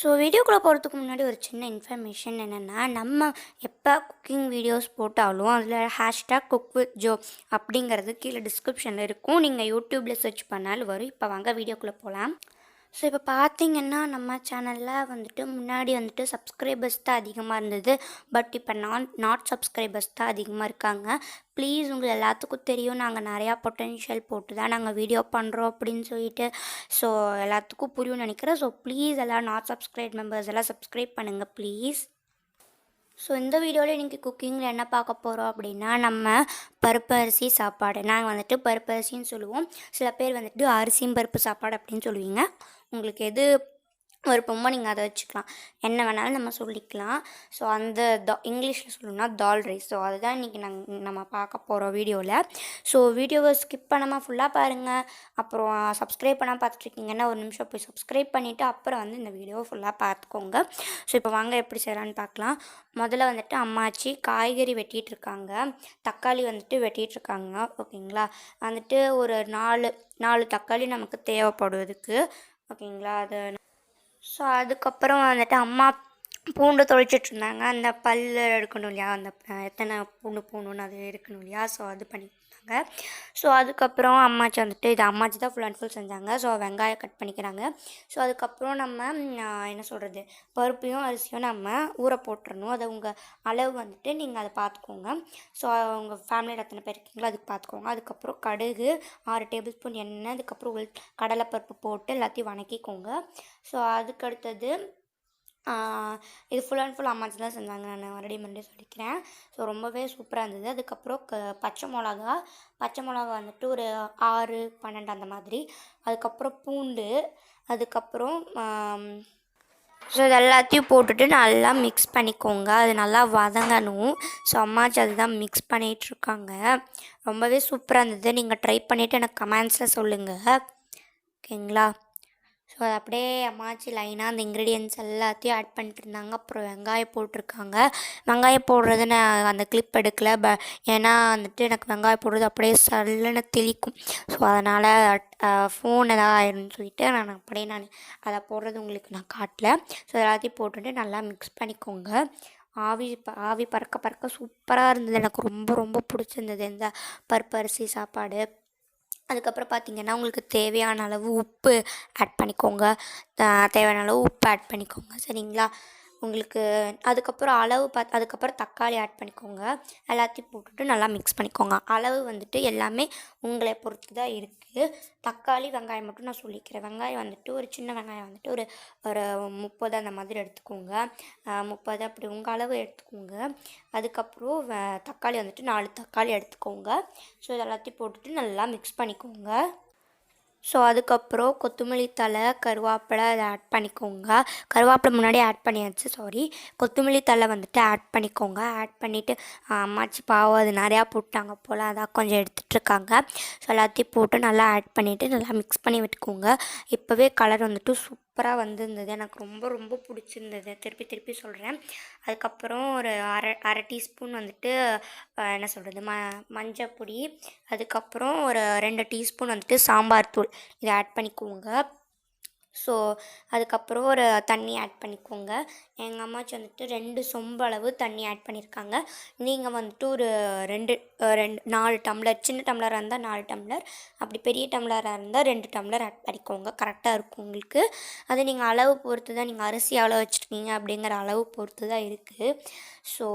So வீடியோக்குள்ளே போகிறதுக்கு முன்னாடி ஒரு சின்ன இன்ஃபர்மேஷன் என்னென்னா, நம்ம எப்போ குக்கிங் வீடியோஸ் போட்டாலும் அதில் ஹேஷ்டேக் குக் வித் ஜோ அப்படிங்கிறது கீழே டிஸ்கிரிப்ஷனில் இருக்கும். நீங்கள் யூடியூப்பில் சர்ச் பண்ணாலும் வரும். இப்போ வாங்க வீடியோக்குள்ளே போகலாம். ஸோ இப்போ பார்த்தீங்கன்னா, நம்ம சேனலில் வந்துட்டு முன்னாடி வந்துட்டு சப்ஸ்கிரைபர்ஸ் தான் அதிகமாக இருந்தது. பட் இப்போ நாட் சப்ஸ்கிரைபர்ஸ் தான் அதிகமாக இருக்காங்க. ப்ளீஸ் உங்கள் எல்லாத்துக்கும் தெரியும், நாங்கள் நிறையா பொட்டென்ஷியல் போட்டு தான் நாங்கள் வீடியோ பண்ணுறோம் அப்படின்னு சொல்லிட்டு. ஸோ எல்லாத்துக்கும் புரியும்னு நினைக்கிறேன். ஸோ ப்ளீஸ் எல்லாம் நாட் சப்ஸ்கிரைப் மெம்பர்ஸ் எல்லாம் சப்ஸ்கிரைப் பண்ணுங்கள் ப்ளீஸ். ஸோ இந்த வீடியோவில் இன்றைக்கி குக்கிங்கில் என்ன பார்க்க போகிறோம் அப்படின்னா, நம்ம பருப்பு அரிசி சாப்பாடு. நாங்கள் வந்துட்டு பருப்பு அரிசின்னு சொல்லுவோம். சில பேர் வந்துட்டு அரிசியும் பருப்பு சாப்பாடு அப்படின்னு சொல்லுவீங்க. உங்களுக்கு எது விருப்பமோ நீங்கள் அதை வச்சுக்கலாம். என்ன வேணாலும் நம்ம சொல்லிக்கலாம். ஸோ அந்த இங்கிலீஷில் சொல்லணும்னா தால் ரைஸ். ஸோ அதுதான் இன்றைக்கி நம்ம பார்க்க போகிறோம் வீடியோவில். ஸோ வீடியோவை ஸ்கிப் பண்ணாமல் ஃபுல்லாக பாருங்கள். அப்புறம் சப்ஸ்கிரைப் பண்ணால் பார்த்துட்ருக்கீங்கன்னா ஒரு நிமிஷம் போய் சப்ஸ்கிரைப் பண்ணிவிட்டு அப்புறம் வந்து இந்த வீடியோவை ஃபுல்லாக பார்த்துக்கோங்க. ஸோ இப்போ வாங்க எப்படி செய்யலான்னு பார்க்கலாம். முதல்ல வந்துட்டு அம்மாச்சி காய்கறி வெட்டிகிட்ருக்காங்க. தக்காளி வந்துட்டு வெட்டிகிட்ருக்காங்க. ஓகேங்களா. வந்துட்டு ஒரு நாலு தக்காளி நமக்கு தேவைப்படுவதுக்கு. ஓகேங்களா. ஸோ அதுக்கப்புறம் வந்துட்டு அம்மா பூண்டு தொளிச்சிட்ருந்தாங்க. அந்த பல் எடுக்கணும் இல்லையா, அந்த எத்தனை பூண்டு போகணுன்னு அது எடுக்கணும் இல்லையா. ஸோ அது பண்ணியிருந்தாங்க. ஸோ அதுக்கப்புறம் அம்மாச்சி வந்துட்டு இது அம்மாச்சி தான் ஃபுல் அண்ட் ஃபுல் செஞ்சாங்க. ஸோ வெங்காயம் கட் பண்ணிக்கிறாங்க. ஸோ அதுக்கப்புறம் நம்ம என்ன சொல்கிறது, பருப்பையும் அரிசியும் நம்ம ஊற போட்டுறணும். அதை உங்கள் அளவு வந்துட்டு நீங்கள் அதை பார்த்துக்கோங்க. ஸோ உங்கள் ஃபேமிலியில் எத்தனை பேர் இருக்கீங்களோ அதுக்கு பார்த்துக்கோங்க. அதுக்கப்புறம் கடுகு 6 டேபிள் ஸ்பூன் எண்ணெய், அதுக்கப்புறம் கடலைப்பருப்பு போட்டு எல்லாத்தையும் வணக்கிக்கோங்க. ஸோ அதுக்கடுத்தது இது ஃபுல் அண்ட் ஃபுல் அம்மாச்சி தான் செஞ்சாங்க. நான் மறுபடியும் சொல்லிக்கிறேன். ஸோ ரொம்பவே சூப்பராக இருந்தது. அதுக்கப்புறம் பச்சை மிளகா வந்துட்டு ஒரு 6 12 அந்த மாதிரி. அதுக்கப்புறம் பூண்டு, அதுக்கப்புறம் ஸோ இது எல்லாத்தையும் போட்டுட்டு நல்லா மிக்ஸ் பண்ணிக்கோங்க. அது நல்லா வதங்கணும். ஸோ அம்மாச்சி அதுதான் மிக்ஸ் பண்ணிகிட்ருக்காங்க. ரொம்பவே சூப்பராக இருந்தது. நீங்கள் ட்ரை பண்ணிவிட்டு எனக்கு கமெண்ட்ஸில் சொல்லுங்கள். ஓகேங்களா. ஸோ அது அப்படியே அம்மாச்சி லைனாக அந்த இன்க்ரீடியன்ட்ஸ் எல்லாத்தையும் ஆட் பண்ணிட்டு இருந்தாங்க. அப்புறம் வெங்காயம் போட்டிருக்காங்க. வெங்காயம் போடுறது நான் அந்த கிளிப் எடுக்கலை. ஏன்னா வந்துட்டு எனக்கு வெங்காயம் போடுறது அப்படியே சல்லுன்னு தெளிக்கும். ஸோ அதனால் ஃபோன் எதாவது ஆயிரும்னு சொல்லிட்டு நான் அதை போடுறது உங்களுக்கு நான் காட்டல. ஸோ எல்லாத்தையும் போட்டுட்டு நல்லா மிக்ஸ் பண்ணிக்கோங்க. ஆவி பறக்க சூப்பராக இருந்தது. எனக்கு ரொம்ப ரொம்ப பிடிச்சிருந்தது இந்த பருப்பு அரிசி சாப்பாடு. அதுக்கப்புறம் பார்த்திங்கன்னா, உங்களுக்கு தேவையான அளவு உப்பு ஆட் பண்ணிக்கோங்க. சரிங்களா. உங்களுக்கு அதுக்கப்புறம் அதுக்கப்புறம் தக்காளி ஆட் பண்ணிக்கோங்க. எல்லாத்தையும் போட்டுட்டு நல்லா மிக்ஸ் பண்ணிக்கோங்க. அளவு வந்துட்டு எல்லாமே உங்களை பொறுத்து தான் இருக்குது. தக்காளி வெங்காயம் மட்டும் நான் சொல்லிக்கிறேன். வெங்காயம் வந்துட்டு ஒரு சின்ன வெங்காயம் வந்துட்டு ஒரு 30 அந்த மாதிரி எடுத்துக்கோங்க. 30 அப்படி உங்கள் அளவு எடுத்துக்கோங்க. அதுக்கப்புறம் தக்காளி வந்துட்டு 4 தக்காளி எடுத்துக்கோங்க. ஸோ இது எல்லாத்தையும் போட்டுட்டு நல்லா மிக்ஸ் பண்ணிக்கோங்க. ஸோ அதுக்கப்புறம் கொத்தமல்லி தழை, கருவேப்பிலை அதை ஆட் பண்ணிக்கோங்க. கருவேப்பிலை முன்னாடி ஆட் பண்ணியாச்சு. கொத்தமல்லி தழை வந்துட்டு ஆட் பண்ணிக்கோங்க. ஆட் பண்ணிவிட்டு அம்மாச்சி பாவம் அது நிறையா போட்டாங்க போல், அதான் கொஞ்சம் எடுத்துகிட்ருக்காங்க. ஸோ எல்லாத்தையும் போட்டு நல்லா ஆட் பண்ணிவிட்டு நல்லா மிக்ஸ் பண்ணி விட்டுக்கோங்க. இப்போவே கலர் வந்துட்டு சூப்பராக வந்திருந்தது. எனக்கு ரொம்ப ரொம்ப பிடிச்சிருந்தது. திருப்பி சொல்கிறேன். அதுக்கப்புறம் ஒரு அரை டீஸ்பூன் வந்துட்டு என்ன சொல்கிறது மஞ்சள் பொடி, அதுக்கப்புறம் ஒரு 2 டீஸ்பூன் வந்துட்டு சாம்பார் தூள் இதை ஆட் பண்ணிக்கோங்க. ஸோ அதுக்கப்புறம் ஒரு தண்ணி ஆட் பண்ணிக்கோங்க. எங்கள் அம்மாச்சி வந்துட்டு 2 சொம்பு அளவு தண்ணி ஆட் பண்ணியிருக்காங்க. நீங்கள் வந்துட்டு ஒரு 4 டம்ளர், சின்ன டம்ளராக இருந்தால் 4 டம்ளர், அப்படி பெரிய டம்ளராக இருந்தால் 2 டம்ளர் ஆட் பண்ணிக்கோங்க. கரெக்டாக இருக்கும் உங்களுக்கு. அது நீங்கள் அளவு பொறுத்து தான், நீங்கள் அரிசி எவ்வளோ வச்சுருக்கீங்க அப்படிங்கிற அளவு பொறுத்து தான் இருக்குது. ஸோ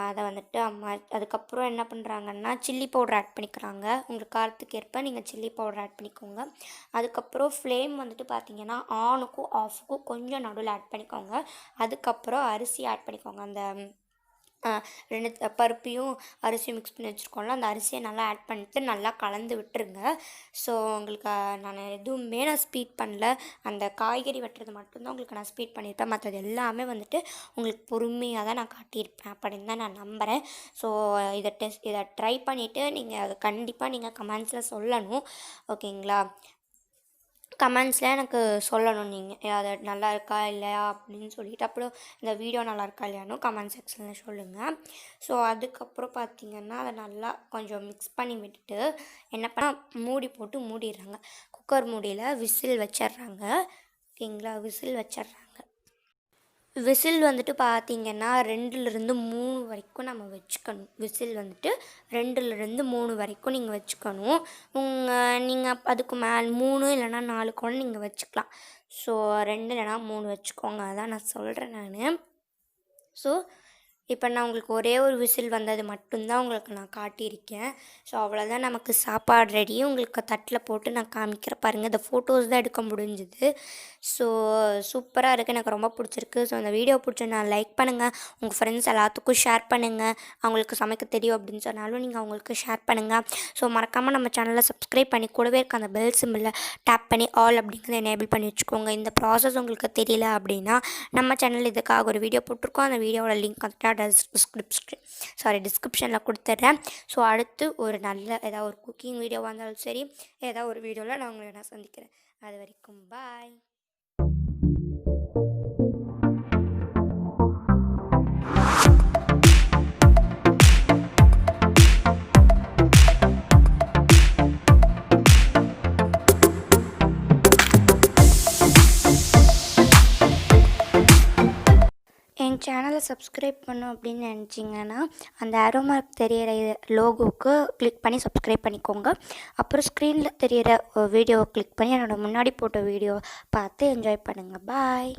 அதை வந்துட்டு அம்மா அதுக்கப்புறம் என்ன பண்ணுறாங்கன்னா, சில்லி பவுடர் ஆட் பண்ணிக்கிறாங்க. உங்களுக்கு காரத்துக்கு ஏற்ப நீங்கள் சில்லி பவுடர் ஆட் பண்ணிக்கோங்க. அதுக்கப்புறம் ஃப்ளேம் வந்துட்டு பார்த்திங்கன்னா ஆனுக்கும் ஆஃபுக்கும் கொஞ்சம் நடுவில் ஆட் பண்ணிக்கோங்க. அதுக்கப்புறம் அரிசி ஆட் பண்ணிக்கோங்க. அந்த 2 பருப்பையும் அரிசியும் மிக்ஸ் பண்ணி வச்சுருக்கோம்ல, அந்த அரிசியை நல்லா ஆட் பண்ணிட்டு நல்லா கலந்து விட்டுருங்க. ஸோ உங்களுக்கு நான் ஸ்பீட் பண்ணல. அந்த காய்கறி வெட்டுறது மட்டும்தான் உங்களுக்கு நான் ஸ்பீட் பண்ணியிருப்பேன். மற்றது எல்லாமே வந்துட்டு உங்களுக்கு பொறுமையாக தான் நான் காட்டியிருப்பேன் அப்படின்னு தான் நான் நம்புகிறேன். ஸோ இதை ட்ரை பண்ணிவிட்டு நீங்கள் கண்டிப்பாக கமெண்ட்ஸில் சொல்லணும். ஓகேங்களா. கமெண்ட்ஸில் எனக்கு சொல்லணும் நீங்கள் அது நல்லா இருக்கா இல்லையா அப்படின்னு சொல்லிட்டு. அப்புறம் இந்த வீடியோ நல்லா இருக்கா இல்லையானு கமெண்ட் செக்ஷனில் சொல்லுங்கள். ஸோ அதுக்கப்புறம் பார்த்திங்கன்னா அதை நல்லா கொஞ்சம் மிக்ஸ் பண்ணி விட்டுட்டு என்ன பண்ணால் மூடி போட்டு மூடிடுறாங்க. குக்கர் மூடியில் விசில் வச்சிடுறாங்க. ஓகேங்களா. விசில் வச்சிடுறாங்க. விசில் வந்துட்டு பார்த்தீங்கன்னா 2லிருந்து 3 வரைக்கும் நம்ம வச்சுக்கணும். விசில் வந்துட்டு 2லிருந்து 3 வரைக்கும் நீங்கள் வச்சுக்கணும். நீங்கள் அதுக்கு மேல் 3 இல்லைன்னா 4 கூட நீங்கள் வச்சுக்கலாம். ஸோ 2 இல்லைன்னா 3 வச்சுக்கோங்க, அதான் நான் சொல்கிறேன் நான். ஸோ இப்போ நான் உங்களுக்கு ஒரே ஒரு விசில் வந்தது மட்டும்தான் உங்களுக்கு நான் காட்டியிருக்கேன். ஸோ அவ்வளோதான், நமக்கு சாப்பாடு ரெடி. உங்களுக்கு தட்டில் போட்டு நான் காமிக்கிறேன் பாருங்கள். இந்த ஃபோட்டோஸ் தான் எடுக்க முடிஞ்சுது. ஸோ சூப்பராக இருக்குது, எனக்கு ரொம்ப பிடிச்சிருக்கு. ஸோ அந்த வீடியோ பிடிச்சா லைக் பண்ணுங்கள், உங்கள் ஃப்ரெண்ட்ஸ் எல்லாத்துக்கும் ஷேர் பண்ணுங்கள். அவங்களுக்கு சமைக்க தெரியும் அப்படின்னு சொன்னாலும் நீங்கள் அவங்களுக்கு ஷேர் பண்ணுங்கள். ஸோ மறக்காமல் நம்ம சேனலை சப்ஸ்கிரைப் பண்ணி கூடவே இருக்க அந்த பெல் சிம்பிளை டேப் பண்ணி ஆல் அப்படிங்கிறத எனேபிள் பண்ணி வச்சுக்கோங்க. இந்த ப்ராசஸ் உங்களுக்கு தெரியல அப்படின்னா நம்ம சேனல் இதுக்காக ஒரு வீடியோ போட்டிருக்கோம். அந்த வீடியோவோட லிங்க் வந்துட்டு டிஸ்கிரிப்ஷனில் கொடுத்துட்றேன். ஸோ அடுத்து ஒரு நல்ல ஏதாவது ஒரு குக்கிங் வீடியோவாக இருந்தாலும் சரி, ஏதாவது ஒரு வீடியோவில் நான் உங்களை நான் சந்திக்கிறேன். அது வரைக்கும் பாய். என் சேனலை சப்ஸ்கிரைப் பண்ணும் அப்படின்னு நினச்சிங்கன்னா அந்த ஆரோ மார்க் தெரியிற லோகோவுக்கு கிளிக் பண்ணி சப்ஸ்கிரைப் பண்ணிக்கோங்க. அப்புறம் ஸ்க்ரீனில் தெரியிற வீடியோவை கிளிக் பண்ணி என்னோடய முன்னாடி போட்ட வீடியோவை பார்த்து என்ஜாய் பண்ணுங்கள். பாய்.